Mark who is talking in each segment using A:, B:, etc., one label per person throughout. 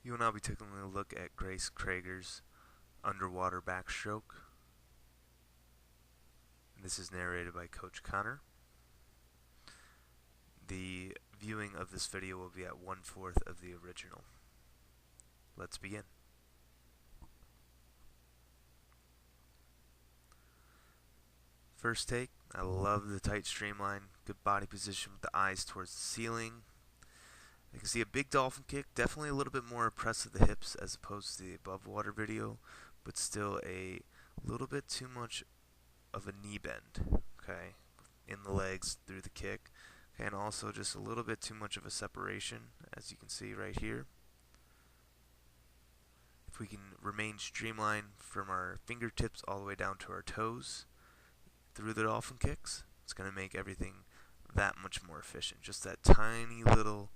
A: You will now be taking a look at Grace Krager's underwater backstroke. And this is narrated by Coach Connor. The viewing of this video will be at 1/4 of the original. Let's begin. First take, I love the tight streamline, good body position with the eyes towards the ceiling. You can see a big dolphin kick, definitely a little bit more oppressive of the hips as opposed to the above water video, but still a little bit too much of a knee bend, okay, in the legs through the kick, okay, and also just a little bit too much of a separation, as you can see right here. If we can remain streamlined from our fingertips all the way down to our toes through the dolphin kicks, it's going to make everything that much more efficient. Just that tiny little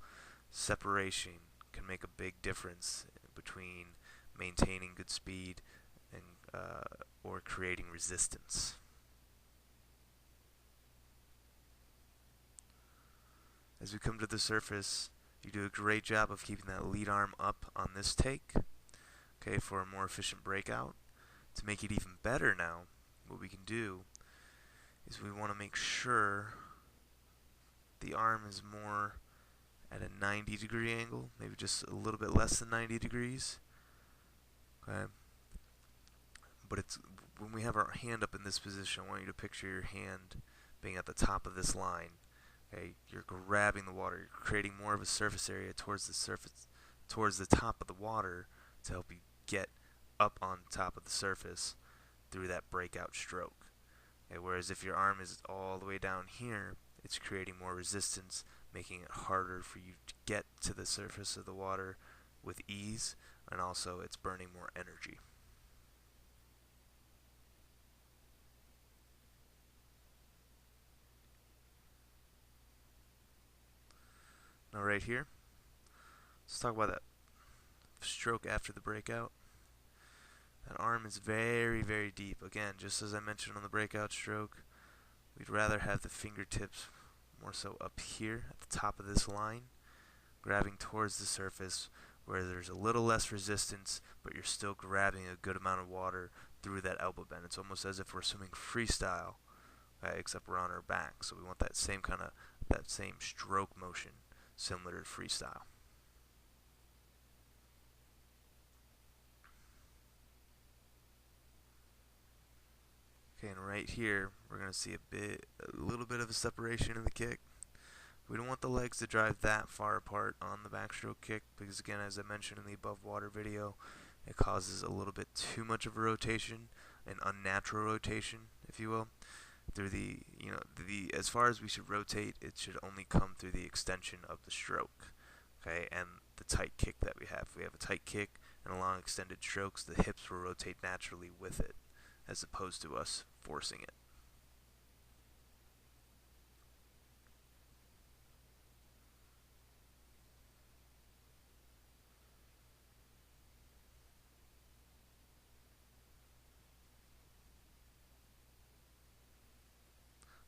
A: separation can make a big difference between maintaining good speed and or creating resistance. As we come to the surface, you do a great job of keeping that lead arm up on this take, okay, for a more efficient breakout. To make it even better now, what we can do is we want to make sure the arm is more at a 90-degree angle, maybe just a little bit less than 90 degrees. Okay. But it's when we have our hand up in this position, I want you to picture your hand being at the top of this line. Okay, you're grabbing the water, you're creating more of a surface area towards the top of the water to help you get up on top of the surface through that breakout stroke. Okay, whereas if your arm is all the way down here, it's creating more resistance, making it harder for you to get to the surface of the water with ease, and also it's burning more energy. Now right here, let's talk about that stroke after the breakout. That arm is very, very deep. Again, just as I mentioned on the breakout stroke, we'd rather have the fingertips more so up here at the top of this line, grabbing towards the surface where there's a little less resistance, but you're still grabbing a good amount of water through that elbow bend. It's almost as if we're swimming freestyle, except we're on our back. So we want that same stroke motion, similar to freestyle. Okay, and right here, we're going to see a little bit of a separation in the kick. We don't want the legs to drive that far apart on the backstroke kick because, again, as I mentioned in the above water video, it causes a little bit too much of a rotation, an unnatural rotation, if you will. Through as far as we should rotate, it should only come through the extension of the stroke, okay, and the tight kick that we have. If we have a tight kick and a long extended strokes, the hips will rotate naturally with it, as opposed to us forcing it.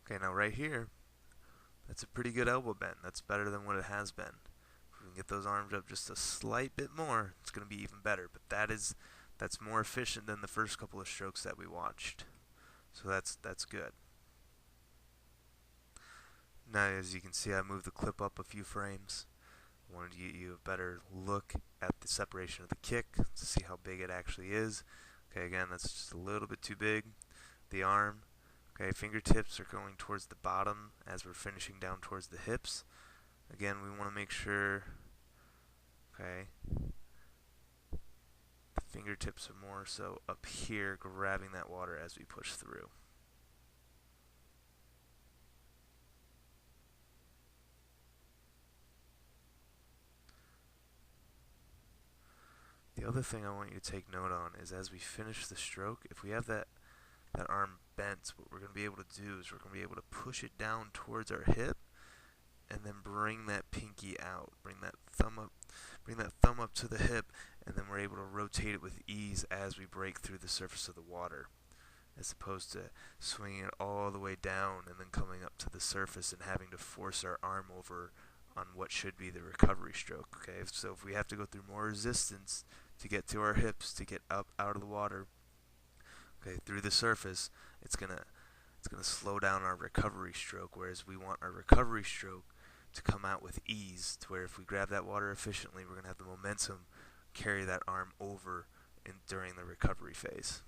A: Okay, now right here, that's a pretty good elbow bend. That's better than what it has been. If we can get those arms up just a slight bit more, it's going to be even better. But that's more efficient than the first couple of strokes that we watched. So that's good. Now, as you can see, I moved the clip up a few frames. I wanted to get you a better look at the separation of the kick to see how big it actually is. Okay, again, that's just a little bit too big. The arm. Okay, fingertips are going towards the bottom as we're finishing down towards the hips. Again, we want to make sure, okay, the fingertips are more so up here grabbing that water as we push through. The other thing I want you to take note on is as we finish the stroke, if we have that arm bent, what we're going to be able to do is we're going to be able to push it down towards our hip and then bring that pinky out, bring that thumb up to the hip, and then we're able to rotate it with ease as we break through the surface of the water, as opposed to swinging it all the way down and then coming up to the surface and having to force our arm over on what should be the recovery stroke. Okay, so if we have to go through more resistance to get to our hips, to get up out of the water, okay, through the surface, it's gonna slow down our recovery stroke. Whereas we want our recovery stroke to come out with ease, to where if we grab that water efficiently, we're gonna have the momentum carry that arm over during the recovery phase.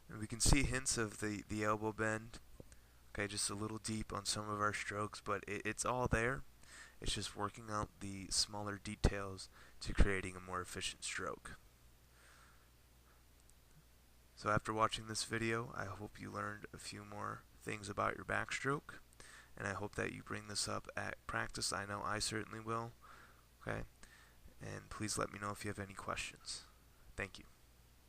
A: And we can see hints of the elbow bend, okay, just a little deep on some of our strokes, but it's all there. It's just working out the smaller details to creating a more efficient stroke. So after watching this video, I hope you learned a few more things about your backstroke, and I hope that you bring this up at practice. I know I certainly will. Okay, and please let me know if you have any questions. Thank you.